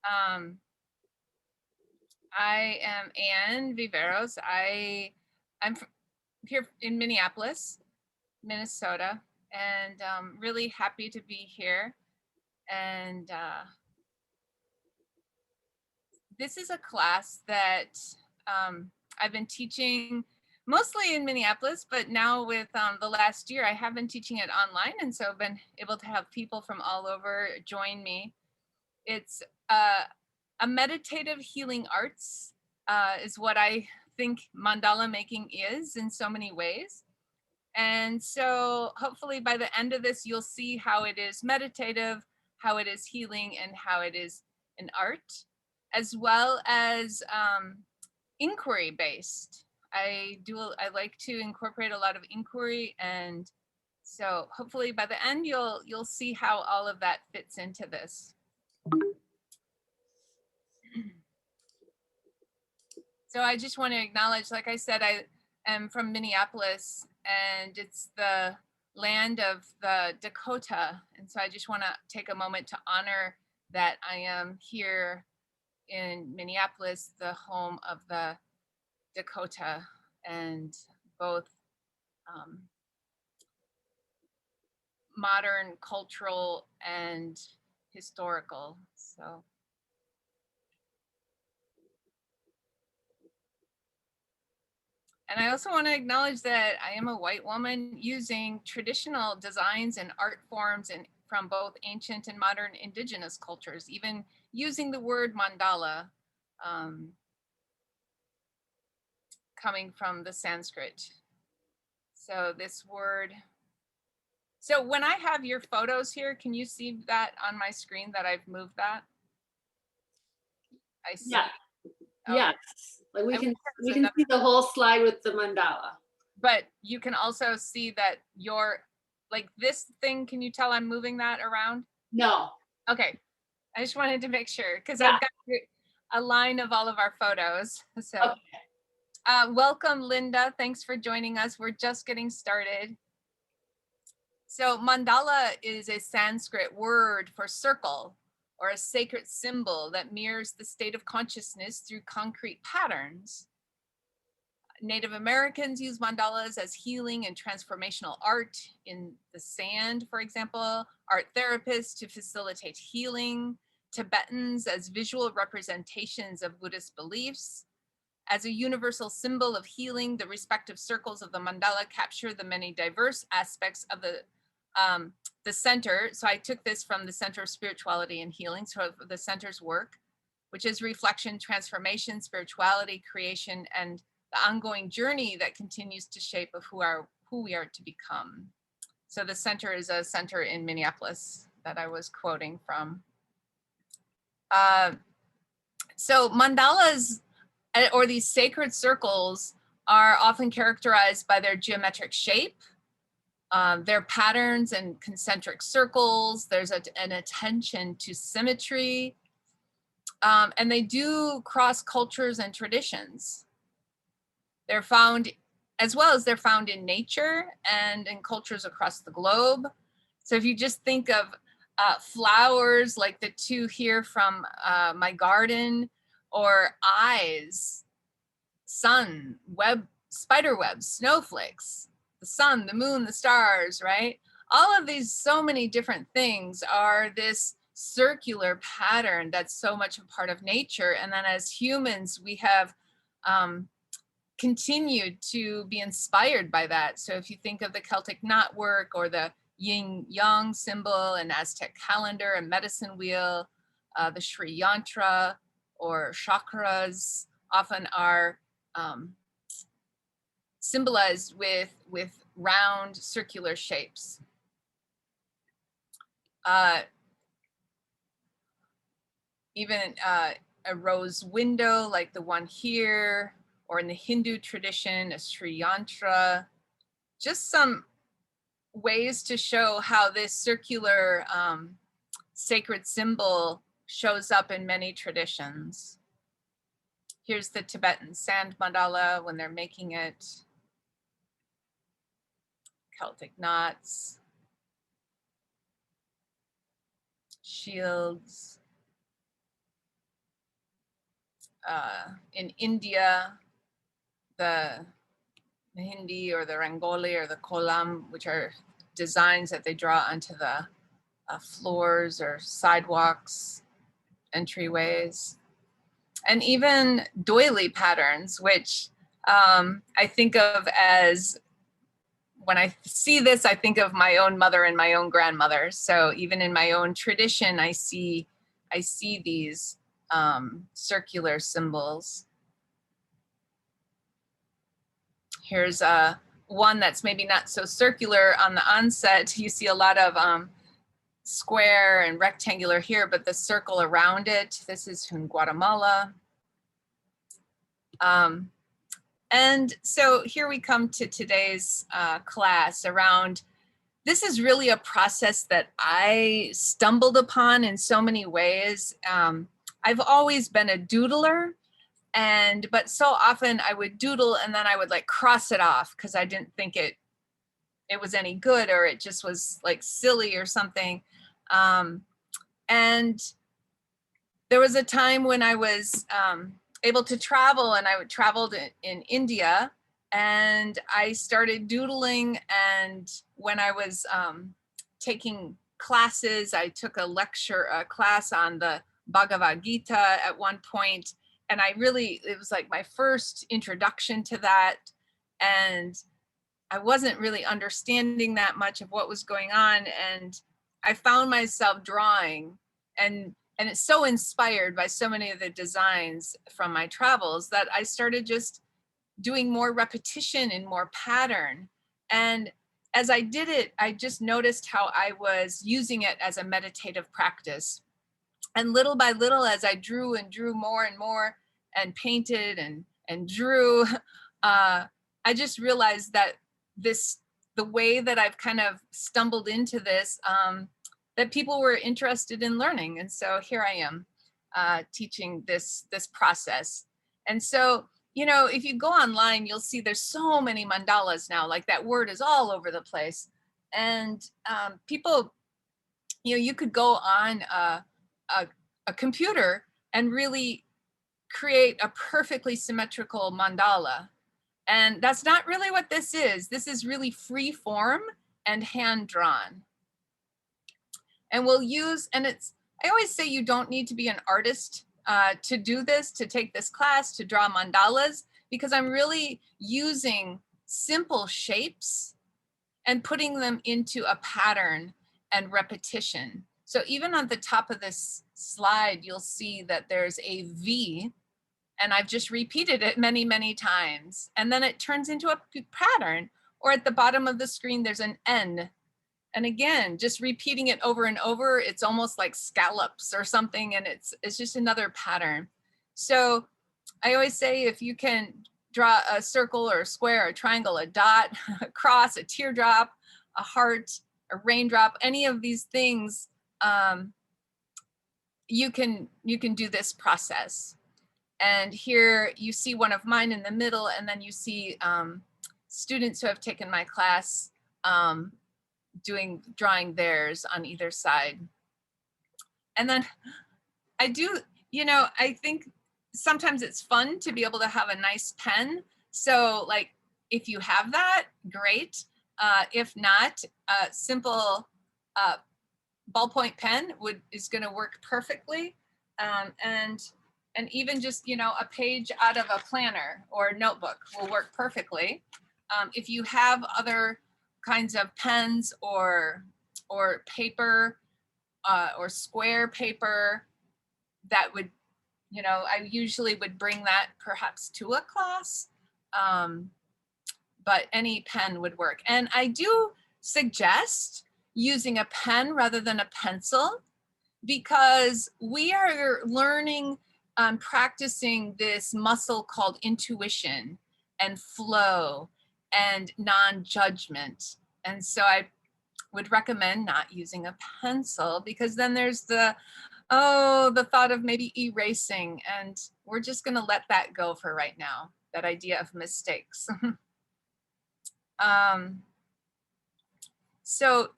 Um, I am Anne Viveros. I'm here in Minneapolis, Minnesota, and really happy to be here. And this is a class that I've been teaching mostly in Minneapolis, but now with the last year, I have been teaching it online, and so I've been able to have people from all over join me. It's a meditative healing arts is what I think mandala making is in so many ways. And so hopefully by the end of this, you'll see how it is meditative, how it is healing, and how it is an art, as well as inquiry based. I like to incorporate a lot of inquiry, and so hopefully by the end you'll see how all of that fits into this. So I just want to acknowledge, like I said, I am from Minneapolis, and it's the land of the Dakota. And so I just want to take a moment to honor that I am here in Minneapolis, the home of the Dakota, and both um, modern, cultural, and historical. So. And I also want to acknowledge that I am a white woman using traditional designs and art forms from both ancient and modern indigenous cultures, even using the word mandala, coming from the Sanskrit. So this word, so when I have your photos here, can you see that on my screen that I've moved that? I see. Yeah. Okay. Yes. Like we I can wish there was we can another, see the whole slide with the mandala. but you can also see that like this thing, can you tell I'm moving that around? No. Okay, I just wanted to make sure because Yeah. I've got a line of all of our photos. So Okay. welcome, Linda. Thanks for joining us. We're just getting started. So mandala is a Sanskrit word for circle or a sacred symbol that mirrors the state of consciousness through concrete patterns. Native Americans use mandalas as healing and transformational art in the sand, for example, art therapists to facilitate healing, Tibetans as visual representations of Buddhist beliefs. As a universal symbol of healing, the respective circles of the mandala capture the many diverse aspects of the center. So I took this from the Center of Spirituality and Healing, so the center's work, which is reflection, transformation, spirituality, creation, and the ongoing journey that continues to shape of who we are to become. So the center is a center in Minneapolis that I was quoting from. So mandalas, or these sacred circles, are often characterized by their geometric shape, their patterns and concentric circles. There's an attention to symmetry, and they do cross cultures and traditions. They're found, as well as they're found in nature and in cultures across the globe. So if you just think of flowers like the two here from my garden, or eyes, sun, spider webs, snowflakes, the sun, the moon, the stars, right? All of these, so many different things are this circular pattern that's so much a part of nature. And then as humans, we have continued to be inspired by that. So if you think of the Celtic knotwork or the yin yang symbol and Aztec calendar and medicine wheel, the Sri Yantra or chakras often are symbolized with round circular shapes. Even a rose window like the one here, or in the Hindu tradition, a Sri Yantra. Just some ways to show how this circular sacred symbol shows up in many traditions. Here's the Tibetan sand mandala when they're making it. Celtic knots, shields. in India, the Hindi or the Rangoli or the Kolam, which are designs that they draw onto the floors or sidewalks, entryways, and even doily patterns, which I think of as, when I see this, I think of my own mother and my own grandmother. So even in my own tradition, I see these circular symbols. Here's one that's maybe not so circular on the onset. You see a lot of square and rectangular here, but the circle around it, this is from Guatemala. And so here we come to today's class around, this is really a process that I stumbled upon in so many ways. I've always been a doodler, but so often I would doodle and then I would like cross it off because I didn't think it was any good, or it just was like silly or something. And there was a time when I was able to travel, and I traveled in India, and I started doodling. And when I was taking classes, I took a class on the Bhagavad Gita at one point, and it was like my first introduction to that. And I wasn't really understanding that much of what was going on. And I found myself drawing, and it's so inspired by so many of the designs from my travels that I started just doing more repetition and more pattern. And as I did it, I just noticed how I was using it as a meditative practice. And little by little, as I drew and drew more and more and painted and drew, I just realized that the way that I've kind of stumbled into this, that people were interested in learning. And so here I am teaching this process. And so, if you go online, you'll see there's so many mandalas now, like that word is all over the place. And people, you could go on a computer and really create a perfectly symmetrical mandala. And that's not really what this is. This is really free form and hand drawn. And I always say you don't need to be an artist to do this, to take this class, to draw mandalas, because I'm really using simple shapes and putting them into a pattern and repetition. So even on the top of this slide, you'll see that there's a V, and I've just repeated it many, many times. And then it turns into a pattern. Or at the bottom of the screen, there's an N. And again, just repeating it over and over, it's almost like scallops or something, and it's just another pattern. So I always say, if you can draw a circle or a square, a triangle, a dot, a cross, a teardrop, a heart, a raindrop, any of these things, you can do this process. And here you see one of mine in the middle, and then you see students who have taken my class drawing theirs on either side. And then I think sometimes it's fun to be able to have a nice pen. So like, if you have that, great. If not, a simple ballpoint pen is going to work perfectly. And even just, a page out of a planner or notebook will work perfectly. If you have other kinds of pens or paper or square paper, that would, I usually would bring that perhaps to a class, but any pen would work. And I do suggest using a pen rather than a pencil, because we are learning, practicing this muscle called intuition and flow and non-judgment. And so I would recommend not using a pencil, because then there's the thought of maybe erasing, and we're just going to let that go for right now, that idea of mistakes. So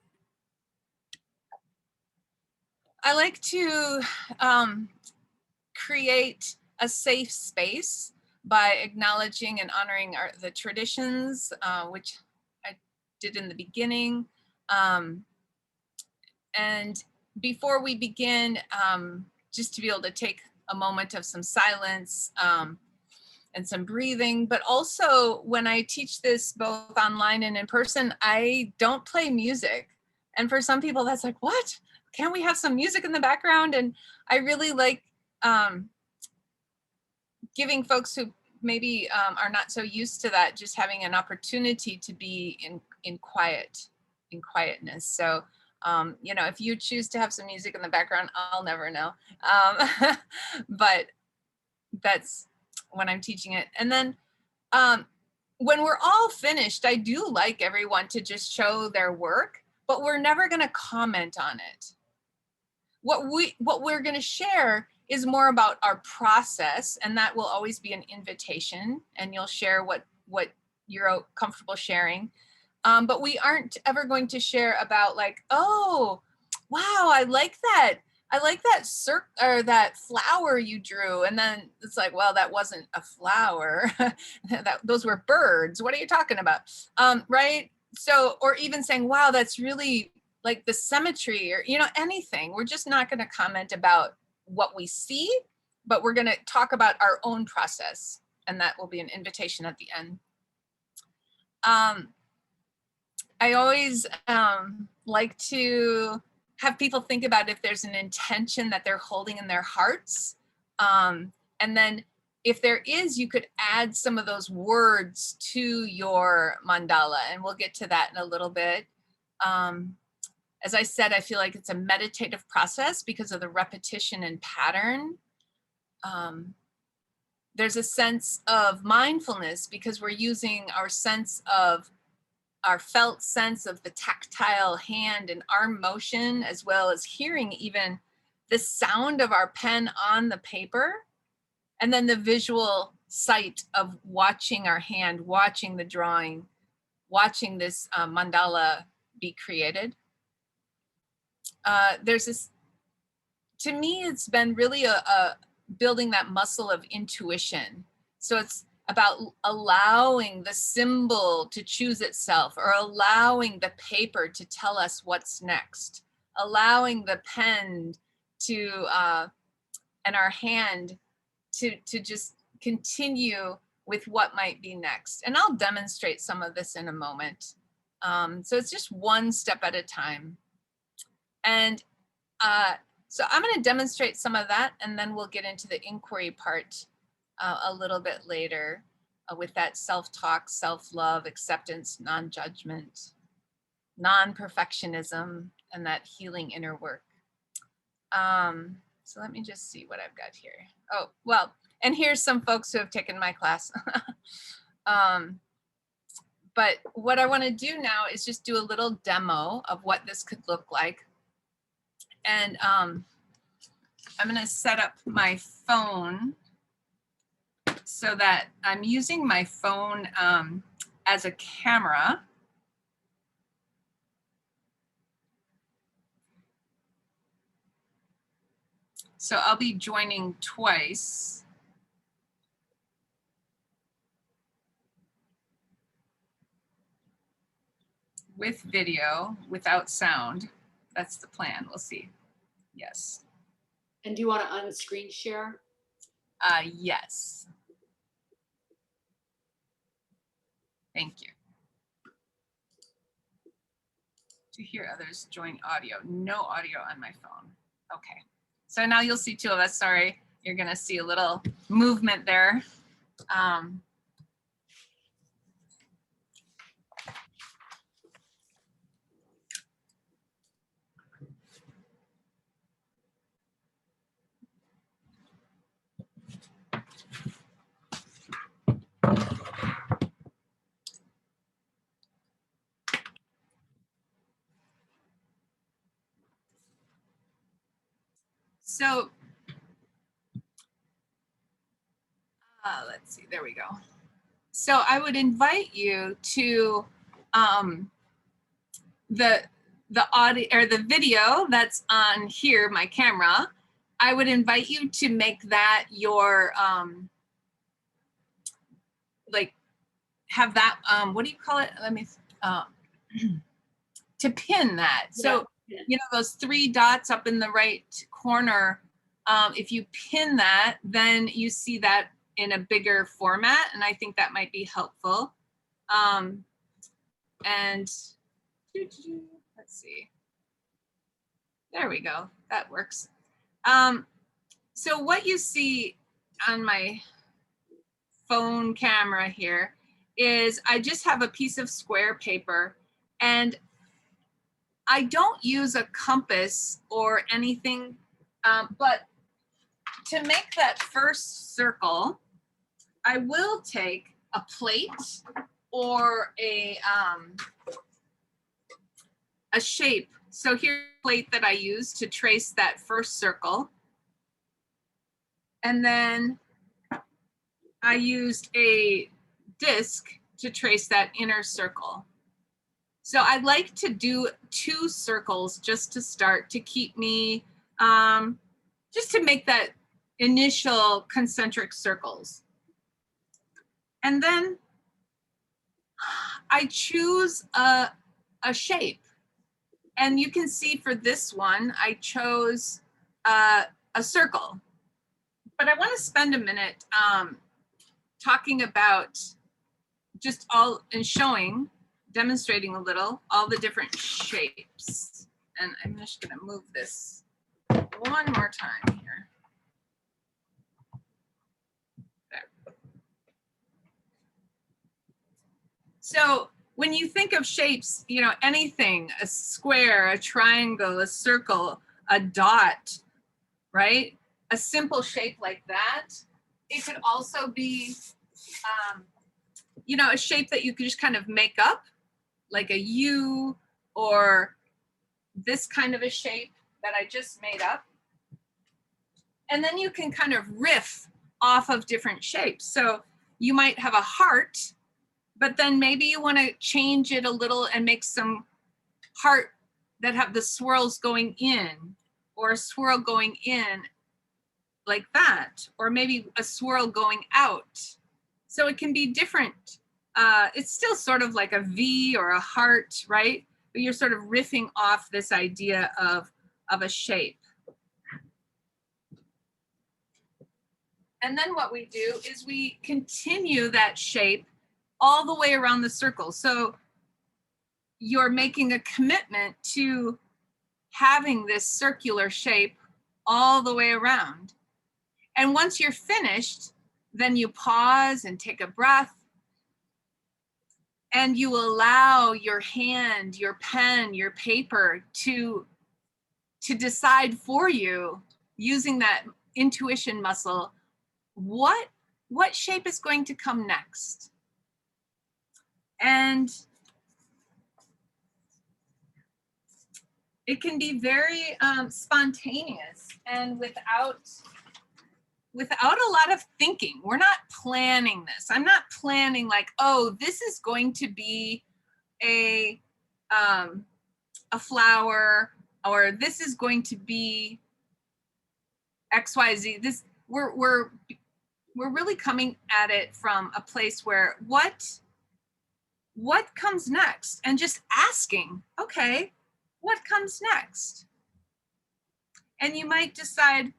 I like to create a safe space by acknowledging and honoring the traditions, which I did in the beginning. And before we begin, just to be able to take a moment of some silence and some breathing, but also when I teach this both online and in person, I don't play music. And for some people that's like, what? Can't we have some music in the background? And I really like giving folks who maybe are not so used to that, just having an opportunity to be in quietness. So, you know, if you choose to have some music in the background, I'll never know. But that's when I'm teaching it. And then when we're all finished, I do like everyone to just show their work, but we're never going to comment on it. What we're going to share is more about our process, and that will always be an invitation, and you'll share what you're comfortable sharing. But we aren't ever going to share about like, oh, wow, I like that circle or that flower you drew. And then it's like, well, that wasn't a flower. Those were birds. What are you talking about? Right? So, or even saying, wow, that's really like the symmetry, or, you know, anything. We're just not going to comment about what we see, but we're going to talk about our own process. And that will be an invitation at the end. I always like to have people think about if there's an intention that they're holding in their hearts. And then if there is, you could add some of those words to your mandala, and we'll get to that in a little bit. As I said, I feel like it's a meditative process because of the repetition and pattern. There's a sense of mindfulness because we're using our felt sense of the tactile hand and arm motion, as well as hearing even the sound of our pen on the paper, and then the visual sight of watching our hand, watching the drawing, watching this mandala be created. There's this, to me, it's been really a building that muscle of intuition. So it's about allowing the symbol to choose itself, or allowing the paper to tell us what's next, allowing the pen to and our hand to just continue with what might be next. And I'll demonstrate some of this in a moment. So it's just one step at a time. And so I'm going to demonstrate some of that, and then we'll get into the inquiry part a little bit later with that self-talk, self-love, acceptance, non-judgment, non-perfectionism, and that healing inner work. So let me just see what I've got here. Oh, well, and here's some folks who have taken my class. But what I want to do now is just do a little demo of what this could look like. And I'm going to set up my phone so that I'm using my phone as a camera. So I'll be joining twice. With video, without sound. That's the plan. We'll see. Yes. And do you want to unscreen share? Yes. Thank you. To hear others, join audio. No audio on my phone. Okay. So now you'll see two of us. Sorry, you're going to see a little movement there. So let's see, there we go. So I would invite you to the audio or the video that's on here, my camera, I would invite you to make that your, like, have that, what do you call it? Let me, to pin that. So, Yeah. you know, those 3 dots up in the right corner, if you pin that, then you see that in a bigger format, and I think that might be helpful. And let's see. There we go. That works. So what you see on my phone camera here is I just have a piece of square paper, and I don't use a compass or anything, but to make that first circle, I will take a plate or a shape. So here's a plate that I use to trace that first circle. And then I used a disc to trace that inner circle. So I like to do 2 circles just to start, to keep me, just to make that initial concentric circles. And then I choose a shape. And you can see for this one, I chose a circle. But I want to spend a minute talking about just all and showing, demonstrating a little, all the different shapes. And I'm just going to move this one more time here. There. So when you think of shapes, you know, anything, a square, a triangle, a circle, a dot, right? A simple shape like that. It could also be, you know, a shape that you could just kind of make up, like a U, or this kind of a shape that I just made up. And then you can kind of riff off of different shapes. So you might have a heart, but then maybe you want to change it a little and make some heart that have the swirls going in, or a swirl going in like that, or maybe a swirl going out. So it can be different. It's still sort of like a V or a heart, right? But you're sort of riffing off this idea of a shape. And then what we do is we continue that shape all the way around the circle. So you're making a commitment to having this circular shape all the way around. And once you're finished, then you pause and take a breath, and you allow your hand, your pen, your paper to decide for you, using that intuition muscle, what shape is going to come next. And it can be very spontaneous and without a lot of thinking. We're not planning this. I'm not planning like, oh, this is going to be a flower, or this is going to be XYZ. This we're really coming at it from a place where what comes next, and just asking, okay, what comes next? And you might decide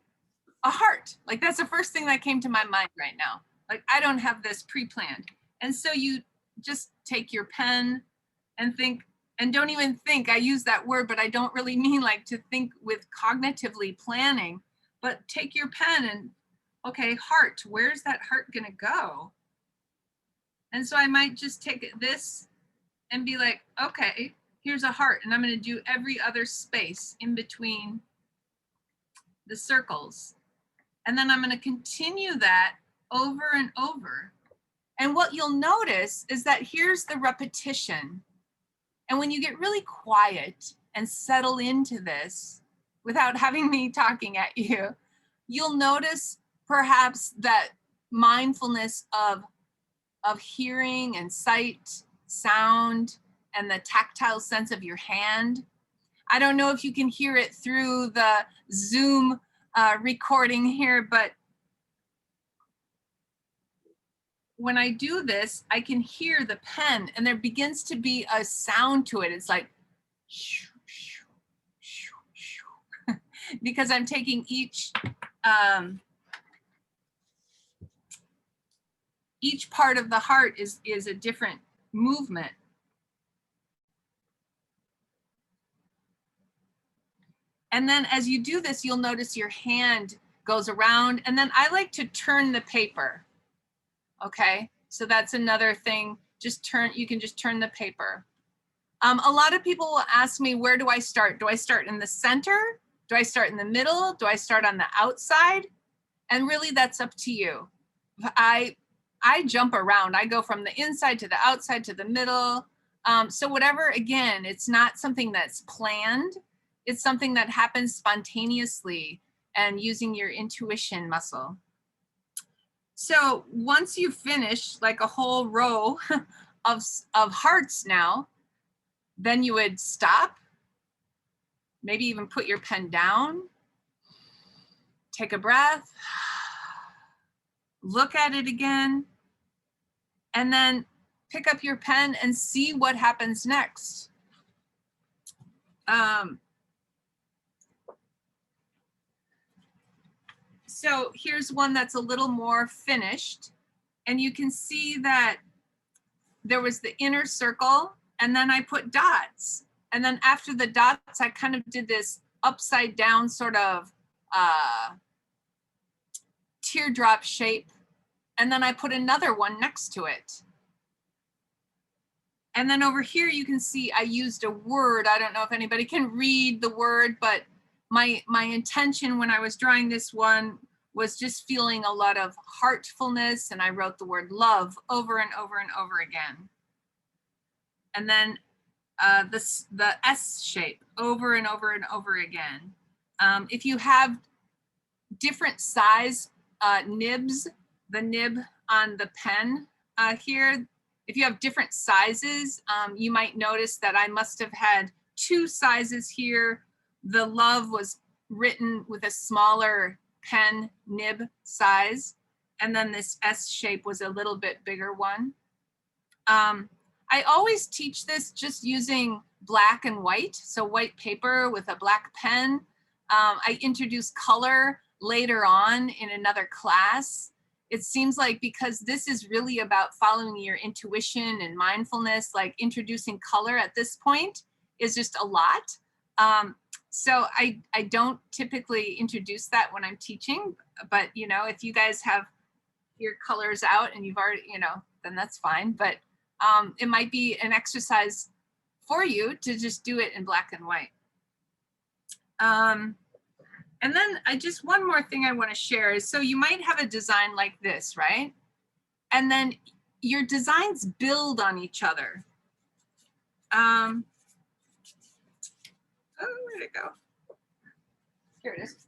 a heart. Like, that's the first thing that came to my mind right now. Like, I don't have this pre-planned. And so you just take your pen and think, and don't even think, I use that word, but I don't really mean like to think with cognitively planning, but take your pen and, okay, heart, where's that heart gonna go? And so I might just take this and be like, okay, here's a heart, and I'm gonna do every other space in between the circles. And then I'm gonna continue that over and over. And what you'll notice is that here's the repetition. And when you get really quiet and settle into this without having me talking at you, you'll notice perhaps that mindfulness of hearing and sight, sound, and the tactile sense of your hand. I don't know if you can hear it through the Zoom recording here, but when I do this, I can hear the pen and there begins to be a sound to it. It's like, shoo, shoo, shoo, shoo. Because I'm taking each part of the heart is a different movement. And then as you do this, you'll notice your hand goes around, and then I like to turn the paper. Okay, so that's another thing. You can just turn the paper. A lot of people will ask me, where do I start? Do I start in the center? Do I start in the middle? Do I start on the outside? And really that's up to you. I jump around. I go from the inside to the outside to the middle. So whatever, again, it's not something that's planned. It's something that happens spontaneously and using your intuition muscle. So once you finish like a whole row of hearts now, then you would stop, maybe even put your pen down, take a breath, look at it again, and then pick up your pen and see what happens next. So here's one that's a little more finished, and you can see that there was the inner circle, and then I put dots. And then after the dots, I kind of did this upside down sort of teardrop shape. And then I put another one next to it. And then over here, you can see I used a word. I don't know if anybody can read the word, but my intention when I was drawing this one was just feeling a lot of heartfulness, and I wrote the word love over and over and over again. And then the S shape over and over and over again. If you have different size nibs, the nib on the pen here, if you have different sizes, you might notice that I must have had 2 sizes here. The love was written with a smaller pen nib size, and then this S shape was a little bit bigger one. I always teach this just using black and white, so white paper with a black pen. I introduce color later on in another class. It seems like because this is really about following your intuition and mindfulness, like introducing color at this point is just a lot. So I don't typically introduce that when I'm teaching, but you know, if you guys have your colors out and you've already, you know, then that's fine. But it might be an exercise for you to just do it in black and white. And then one more thing I want to share is, so you might have a design like this, right? And then your designs build on each other. Oh, where'd it go? Here it is.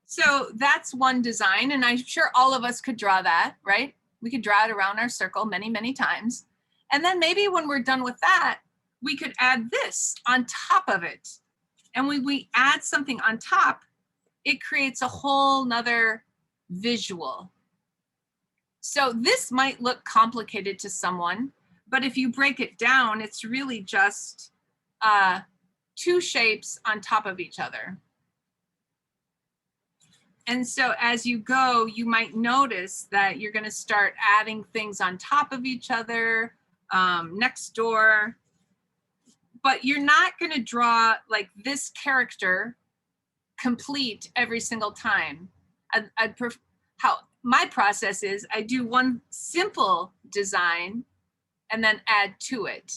So that's one design, and I'm sure all of us could draw that, right? We could draw it around our circle many, many times. And then maybe when we're done with that, we could add this on top of it. And when we add something on top, it creates a whole nother visual. So this might look complicated to someone, but if you break it down, it's really just 2 shapes on top of each other. And so as you go, you might notice that you're going to start adding things on top of each other, next door. But you're not going to draw like this character complete every single time. How my process is, I do one simple design and then add to it.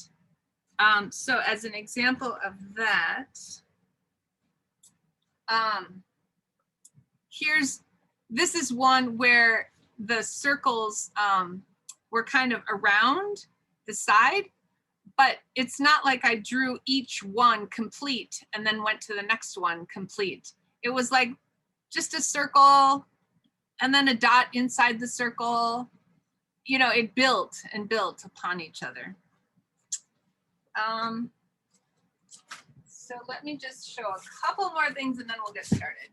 So as an example of that, this is one where the circles were kind of around the side, but it's not like I drew each one complete and then went to the next one complete. It was like just a circle and then a dot inside the circle. You know, it built and built upon each other. So So let me just show a couple more things and then we'll get started.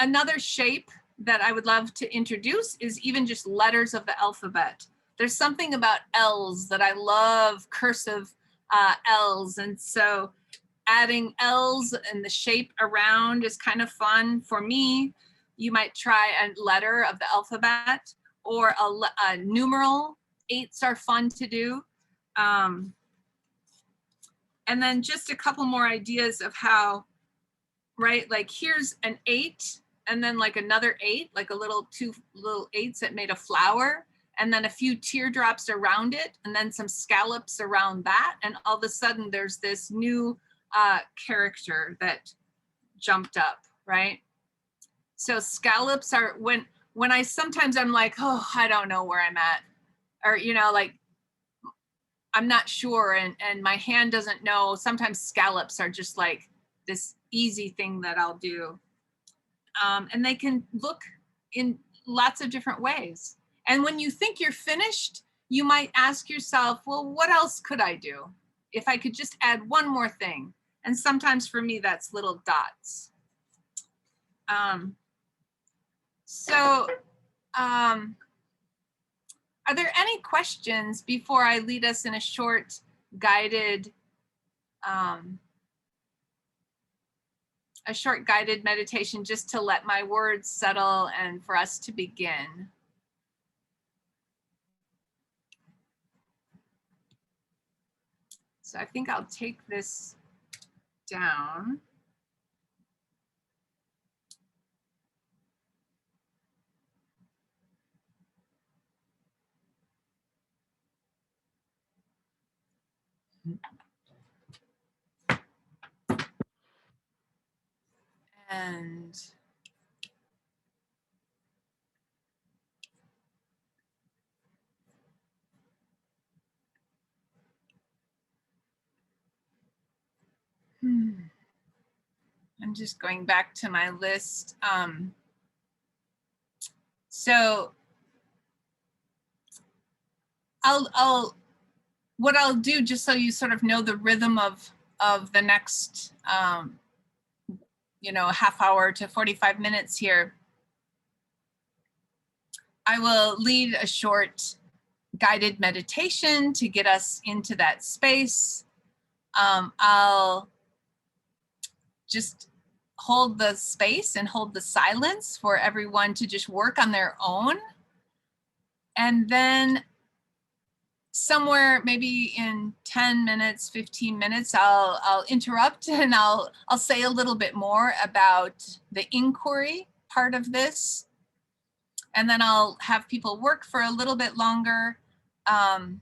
Another shape that I would love to introduce is even just letters of the alphabet. There's something about L's that I love, cursive L's. And so adding L's and the shape around is kind of fun. For me, you might try a letter of the alphabet or a numeral. 8s are fun to do. And then just a couple more ideas of how, right? Like here's an 8 and then like another 8, like a little 2 little 8s that made a flower, and then a few teardrops around it, and then some scallops around that. And all of a sudden there's this new character that jumped up, right? So scallops are when I sometimes I'm like, oh, I don't know where I'm at, or like I'm not sure, and my hand doesn't know. Sometimes scallops are just like this easy thing that I'll do. And they can look in lots of different ways. And when you think you're finished, you might ask yourself, well, what else could I do? If I could just add one more thing. And sometimes for me, that's little dots. Are there any questions before I lead us in a short guided meditation, just to let my words settle and for us to begin? So I think I'll take this down. And I'm just going back to my list. So what I'll do, just so you sort of know the rhythm of the next half hour to 45 minutes here, I will lead a short guided meditation to get us into that space. I'll just hold the space and hold the silence for everyone to just work on their own. And then somewhere maybe in 10 minutes, 15 minutes, I'll interrupt and I'll say a little bit more about the inquiry part of this. And then I'll have people work for a little bit longer. And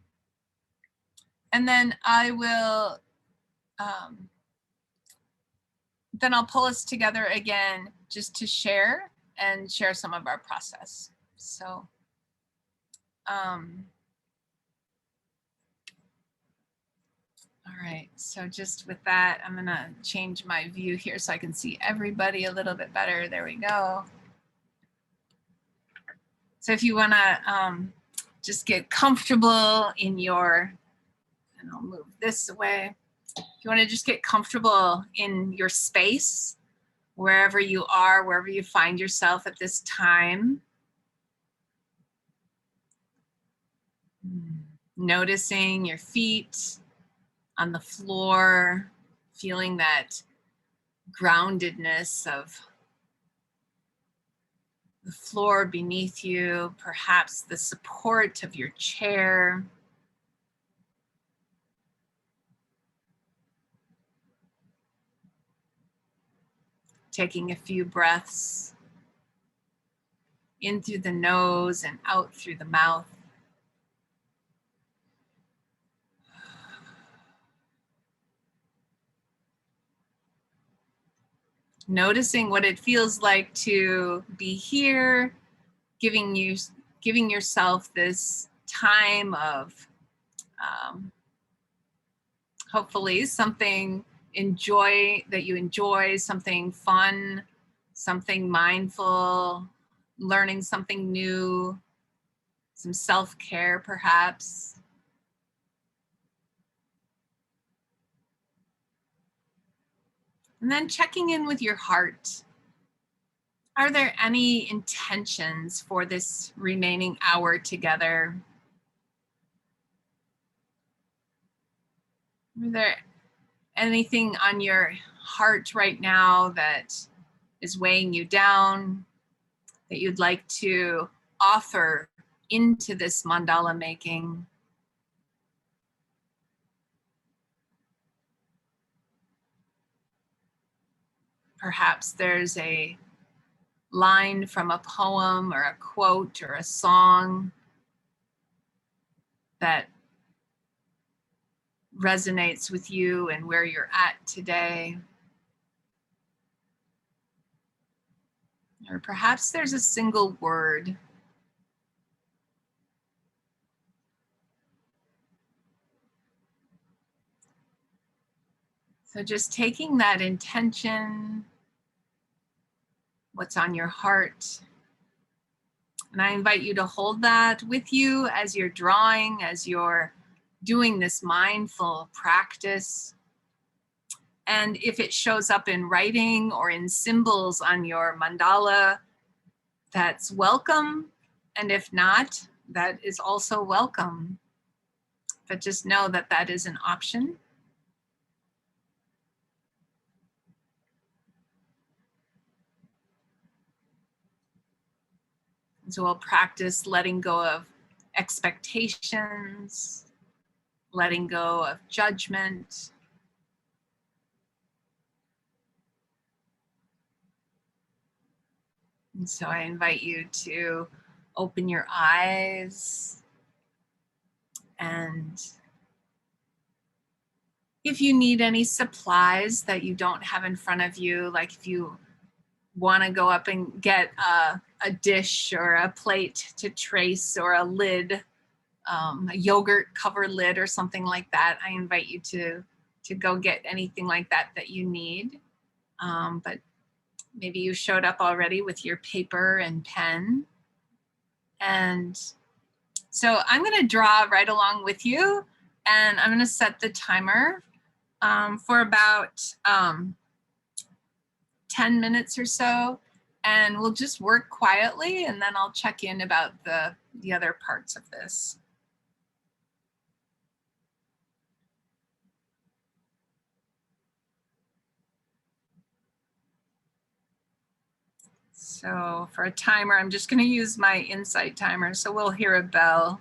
then I will, then I'll pull us together again just to share some of our process. So, all right, so just with that, I'm gonna change my view here so I can see everybody a little bit better. There we go. So if you wanna just get comfortable in your, and I'll move this away. If you wanna just get comfortable in your space, wherever you are, wherever you find yourself at this time. Noticing your feet on the floor, feeling that groundedness of the floor beneath you, perhaps the support of your chair. Taking a few breaths in through the nose and out through the mouth. Noticing what it feels like to be here, giving yourself this time of hopefully something that you enjoy, something fun, something mindful, learning something new, some self-care perhaps. And then checking in with your heart. Are there any intentions for this remaining hour together? Are there anything on your heart right now that is weighing you down that you'd like to offer into this mandala making? Perhaps there's a line from a poem or a quote or a song that resonates with you and where you're at today. Or perhaps there's a single word. So just taking that intention, what's on your heart, and I invite you to hold that with you as you're drawing, as you're doing this mindful practice. And if it shows up in writing or in symbols on your mandala, that's welcome. And if not, that is also welcome. But just know that that is an option. So we'll practice letting go of expectations, letting go of judgment. And so I invite you to open your eyes, and if you need any supplies that you don't have in front of you, like if you want to go up and get a dish or a plate to trace or a lid, a yogurt cover lid or something like that, I invite you to go get anything like that that you need. But maybe you showed up already with your paper and pen. And so I'm going to draw right along with you, and I'm going to set the timer for about 10 minutes or so, and we'll just work quietly, and then I'll check in about the other parts of this. So for a timer, I'm just going to use my Insight timer, so we'll hear a bell.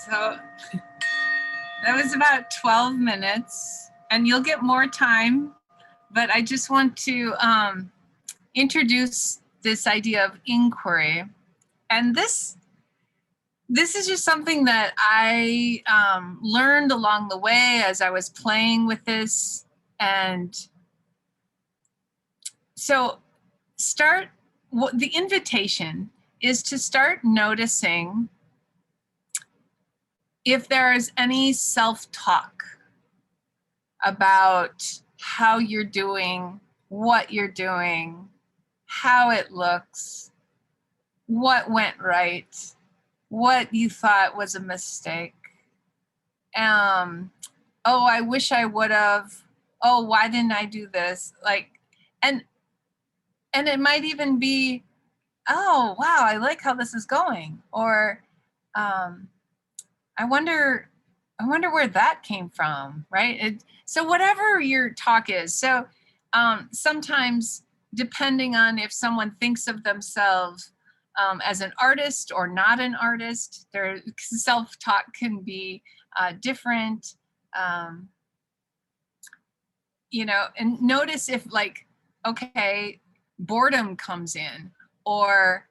So that was about 12 minutes, and you'll get more time, but I just want to introduce this idea of inquiry. And this is just something that I learned along the way as I was playing with this. And so the invitation is to start noticing if there is any self-talk about how you're doing, what you're doing, how it looks, what went right, what you thought was a mistake. Oh, I wish I would have. Oh, why didn't I do this? And it might even be, oh, wow, I like how this is going. Or I wonder where that came from, right? So whatever your talk is. So sometimes, depending on if someone thinks of themselves as an artist or not an artist, their self-talk can be different. And notice if okay, boredom comes in, or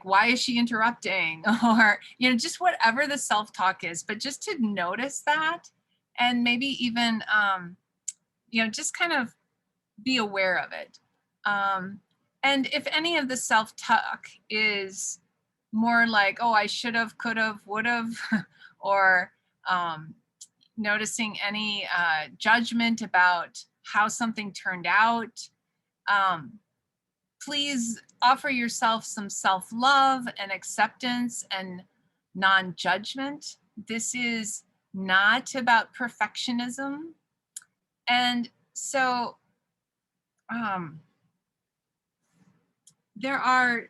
why is she interrupting? Or, just whatever the self-talk is, but just to notice that, and maybe even, just kind of be aware of it. And if any of the self-talk is more like, oh, I should have, could have, would have, or noticing any judgment about how something turned out, please offer yourself some self-love and acceptance and non-judgment. This is not about perfectionism. And so there are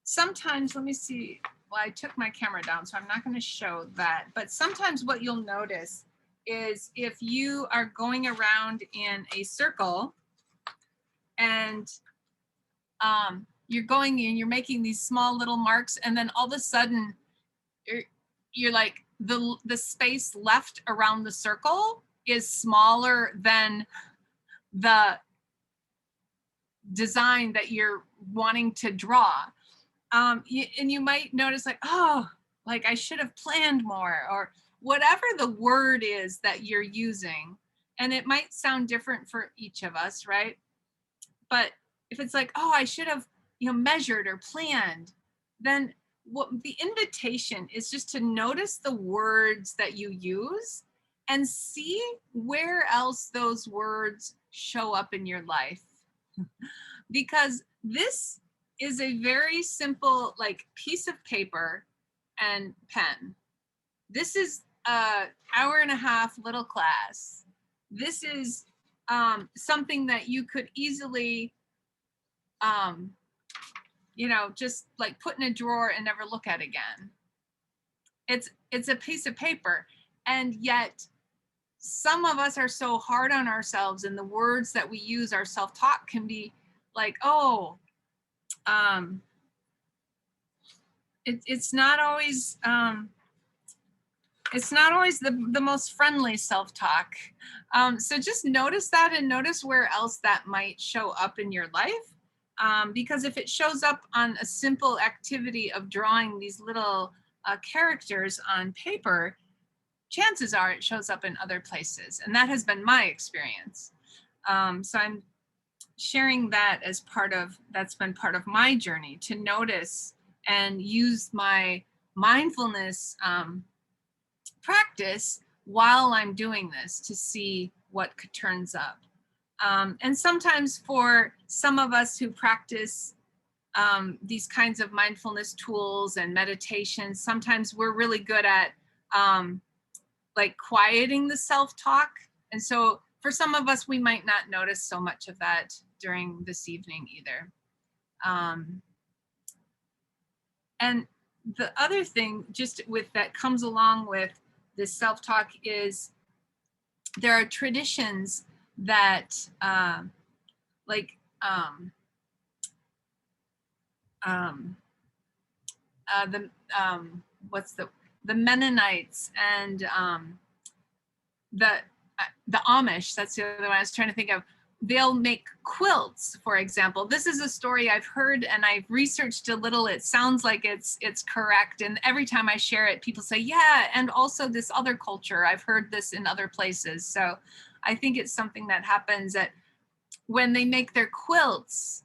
sometimes, let me see, well, I took my camera down, so I'm not going to show that, but sometimes what you'll notice is if you are going around in a circle and you're going and you're making these small little marks, and then all of a sudden you're like, the space left around the circle is smaller than the design that you're wanting to draw. And you might notice oh, I should have planned more, or whatever the word is that you're using. And it might sound different for each of us, right? But if it's oh, I should have, measured or planned, then what the invitation is just to notice the words that you use and see where else those words show up in your life. Because this is a very simple piece of paper and pen. This is an hour and a half little class. This is something that you could easily just put in a drawer and never look at again. It's a piece of paper, and yet some of us are so hard on ourselves, and the words that we use, our self-talk, can be oh, it's not always the most friendly self-talk. So just notice that, and notice where else that might show up in your life. Because if it shows up on a simple activity of drawing these little characters on paper, chances are it shows up in other places. And that has been my experience. So I'm sharing that as that's been part of my journey, to notice and use my mindfulness practice while I'm doing this to see what turns up. And sometimes for some of us who practice these kinds of mindfulness tools and meditation, sometimes we're really good at quieting the self-talk. And so for some of us, we might not notice so much of that during this evening either. And the other thing just with that comes along with this self-talk is there are traditions that what's the Mennonites and the the Amish. That's the other one I was trying to think of. They'll make quilts, for example. This is a story I've heard and I've researched a little. It sounds like it's correct, and every time I share it, people say, "Yeah," and also this other culture. I've heard this in other places. So I think it's something that happens that when they make their quilts,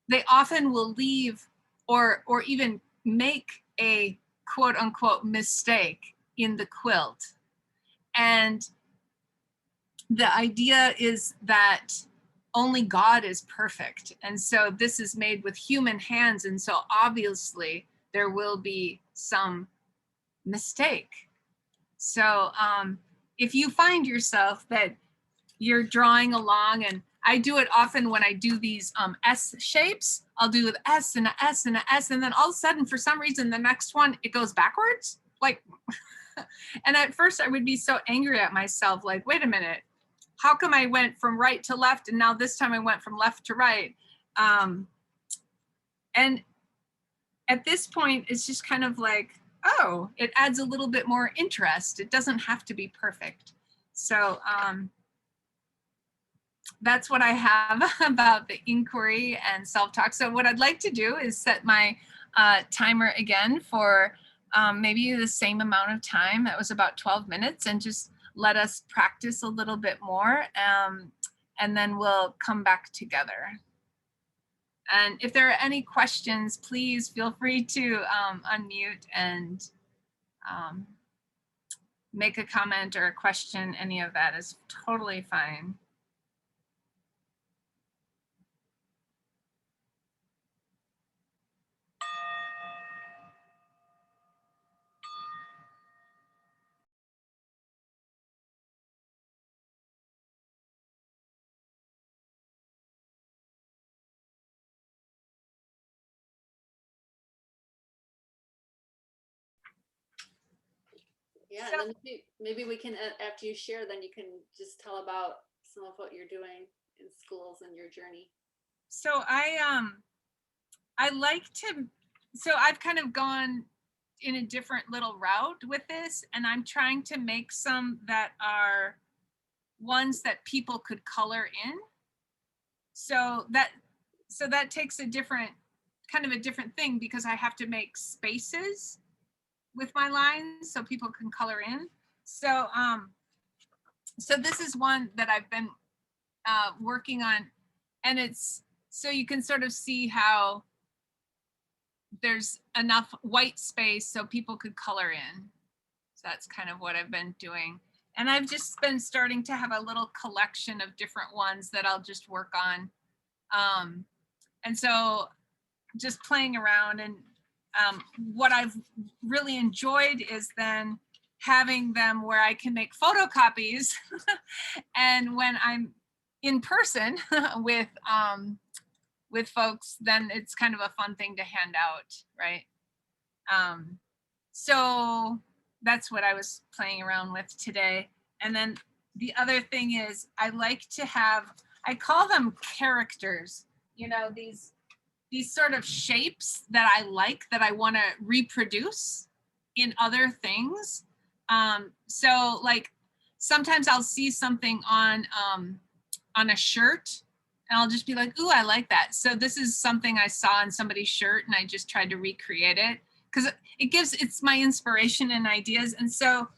they often will leave or even make a quote unquote mistake in the quilt. And the idea is that only God is perfect. And so this is made with human hands. And so obviously there will be some mistake. So if you find yourself that you're drawing along, and I do it often when I do these S shapes, I'll do an S and an S and an S, and then all of a sudden, for some reason, the next one, it goes backwards. Like, and at first I would be so angry at myself, like, wait a minute, how come I went from right to left and now this time I went from left to right? And at this point, it's just kind of like, oh, it adds a little bit more interest. It doesn't have to be perfect. So that's what I have about the inquiry and self-talk. So what I'd like to do is set my timer again for maybe the same amount of time. That was about 12 minutes, and just let us practice a little bit more, and then we'll come back together. And if there are any questions, please feel free to unmute and make a comment or a question. Any of that is totally fine. Yeah, and then maybe we can, after you share, then you can just tell about some of what you're doing in schools and your journey. So I like to, so I've kind of gone in a different little route with this, and I'm trying to make some that are ones that people could color in. So that takes a different, kind of a different thing, because I have to make spaces with my lines so people can color in. So so this is one that I've been working on, and it's, so you can sort of see how there's enough white space so people could color in. So that's kind of what I've been doing. And I've just been starting to have a little collection of different ones that I'll just work on. And so just playing around, and what I've really enjoyed is then having them where I can make photocopies and when I'm in person with folks, then it's kind of a fun thing to hand out, right? So that's what I was playing around with today. And then the other thing is, I like to have, I call them characters, you know, these sort of shapes that I like, that I want to reproduce in other things. So like sometimes I'll see something on a shirt, and I'll just be like, ooh, I like that. So this is something I saw on somebody's shirt, and I just tried to recreate it, because it's my inspiration and ideas. And so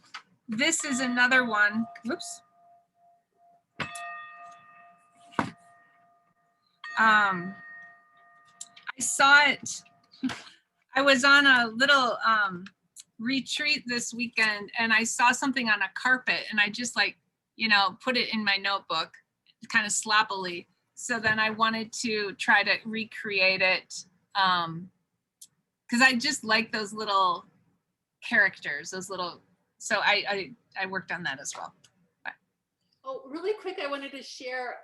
this is another one. Whoops. I saw it. I was on a little retreat this weekend, and I saw something on a carpet, and I just like, you know, put it in my notebook kind of sloppily. So then I wanted to try to recreate it, because I just like those little characters, those little, so I worked on that as well. Oh, really quick, I wanted to share,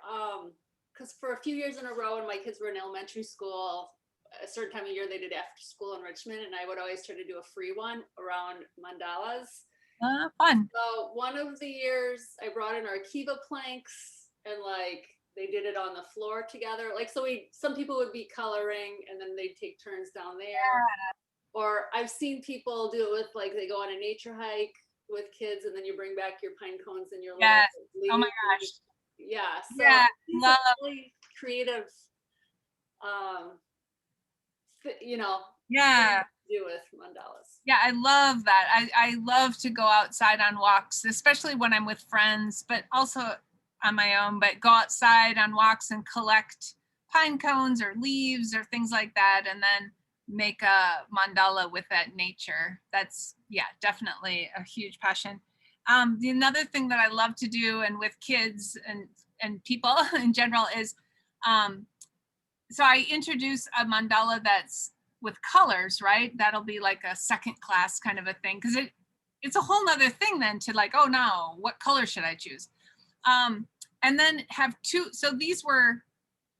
because for a few years in a row when my kids were in elementary school, a certain time of year they did after school enrichment, and I would always try to do a free one around mandalas. Fun. So one of the years I brought in our Kiva planks, and like they did it on the floor together. Like, so some people would be coloring, and then they'd take turns down there. Or I've seen people do it with like they go on a nature hike with kids and then you bring back your pine cones and your little Yes. Oh my leaves. gosh. Yeah. So Yeah. these are Love. really creative, um, you know, things Yeah. to do with mandalas. Yeah, I love that. I love to go outside on walks, especially when I'm with friends, but also on my own, but go outside on walks and collect pine cones or leaves or things like that, and then make a mandala with that nature. That's, yeah, definitely a huge passion. The another thing that I love to do and with kids and people in general is, um, so I introduce a mandala that's with colors, right? That'll be like a second class kind of a thing, because it's a whole nother thing then to like, oh no, what color should I choose? Um, and then have two. So these were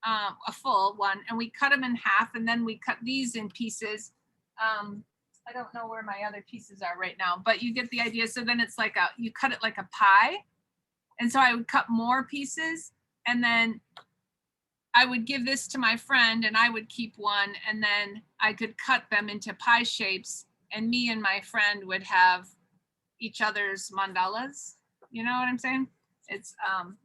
a full one, and we cut them in half, and then we cut these in pieces. I don't know where my other pieces are right now, but you get the idea. So then it's like you cut it like a pie, and so I would cut more pieces, and then I would give this to my friend and I would keep one, and then I could cut them into pie shapes, and me and my friend would have each other's mandalas. You know what I'm saying? It's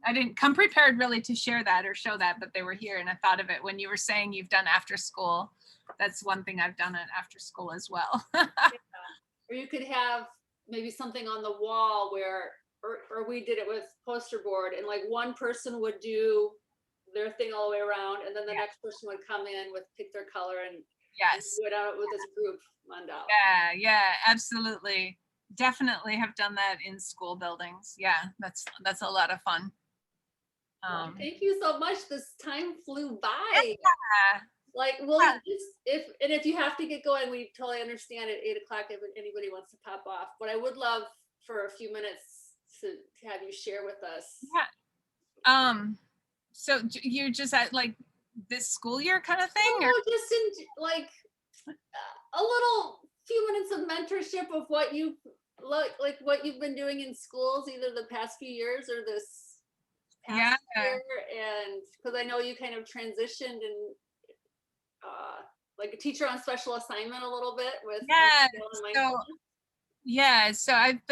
I didn't come prepared really to share that or show that, but they were here and I thought of it when you were saying you've done after school. That's one thing I've done at after school as well. Or you could have maybe something on the wall where, or we did it with poster board, and like one person would do their thing all the way around, and then the Yeah. next person would come in with pick their color and Yes. do it out with this group mandala. Yeah, yeah, absolutely. Definitely have done that in school buildings. Yeah, that's a lot of fun. Well, Um, thank you so much. This time flew by. yeah, Like, well, yeah, just if you have to get going, we totally understand at 8 o'clock if anybody wants to pop off. But I would love for a few minutes to have you share with us. yeah. So you're just at like this school year kind of thing, or No, just in like a little few minutes of mentorship of what you like what you've been doing in schools, either the past few years or this yeah, past year, and because I know you kind of transitioned and like a teacher on special assignment a little bit with yeah. skill and So mindfulness. yeah, so I've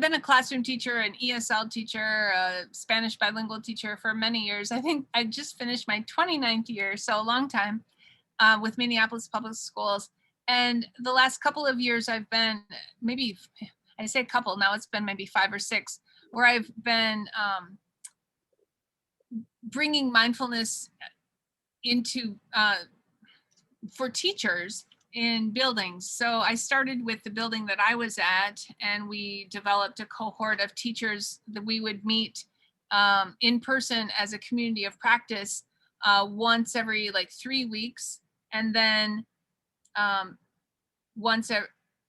been a classroom teacher, an ESL teacher, a Spanish bilingual teacher for many years. I think I just finished my 29th year, so a long time, with Minneapolis Public Schools. And the last couple of years, I've been maybe, I say a couple, now it's been maybe 5 or 6, where I've been bringing mindfulness into for teachers in buildings. So I started with the building that I was at, and we developed a cohort of teachers that we would meet in person as a community of practice once every like 3 weeks, and then um, once a,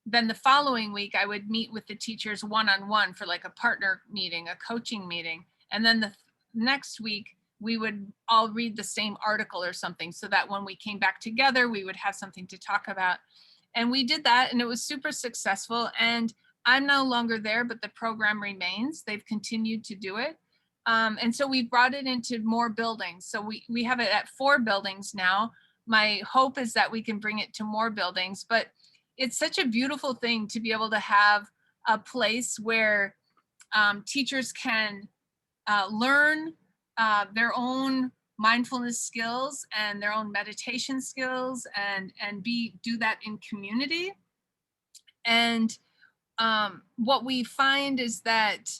then the following week I would meet with the teachers one-on-one for like a partner meeting, a coaching meeting, and then the next week we would all read the same article or something, so that when we came back together we would have something to talk about. And we did that and it was super successful, and I'm no longer there, but the program remains. They've continued to do it. And so we brought it into more buildings, so we have it at 4 buildings now. My hope is that we can bring it to more buildings, but it's such a beautiful thing to be able to have a place where teachers can learn their own mindfulness skills and their own meditation skills, and do that in community. And what we find is that,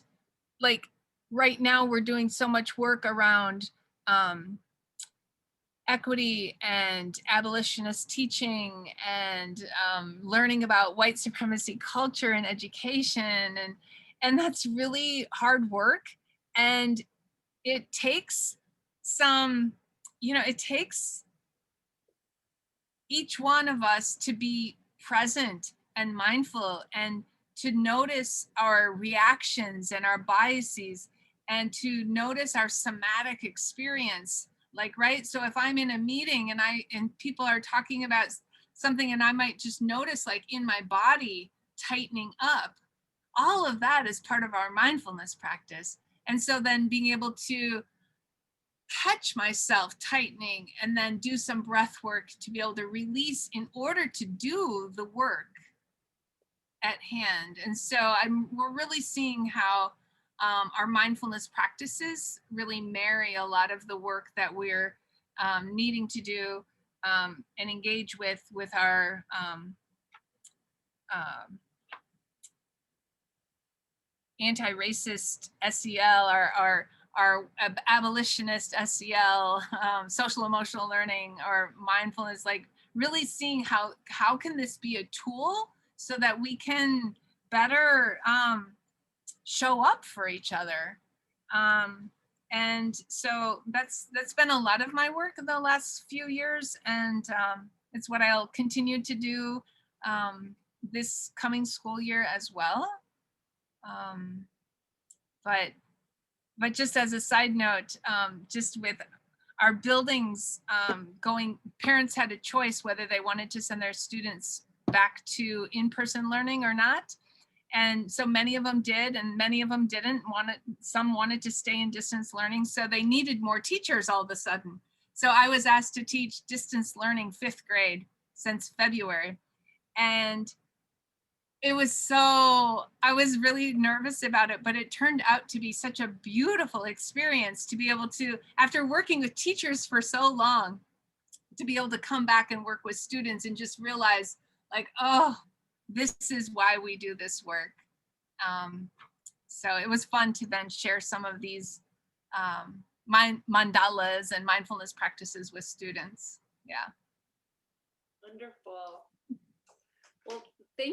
like, right now we're doing so much work around um, equity and abolitionist teaching, and learning about white supremacy culture and education, and that's really hard work, and it takes some, it takes each one of us to be present and mindful, and to notice our reactions and our biases, and to notice our somatic experience. Like, right, so if I'm in a meeting and people are talking about something, and I might just notice like in my body tightening up, all of that is part of our mindfulness practice. And so then being able to catch myself tightening and then do some breath work to be able to release in order to do the work at hand. And so we're really seeing how our mindfulness practices really marry a lot of the work that we're needing to do and engage with our um, anti-racist SEL, our abolitionist SEL, social emotional learning, or mindfulness, like really seeing how can this be a tool so that we can better show up for each other. Um, and so that's been a lot of my work in the last few years, and it's what I'll continue to do this coming school year as well. Um, but but just as a side note, just with our buildings going, parents had a choice whether they wanted to send their students back to in-person learning or not. And so many of them did, and many of them didn't want it. Some wanted to stay in distance learning, so they needed more teachers all of a sudden. So I was asked to teach distance learning 5th grade since February. And it was I was really nervous about it, but it turned out to be such a beautiful experience to be able to, after working with teachers for so long, to be able to come back and work with students and just realize, like, oh, this is why we do this work. So it was fun to then share some of these mandalas and mindfulness practices with students. Yeah. Wonderful.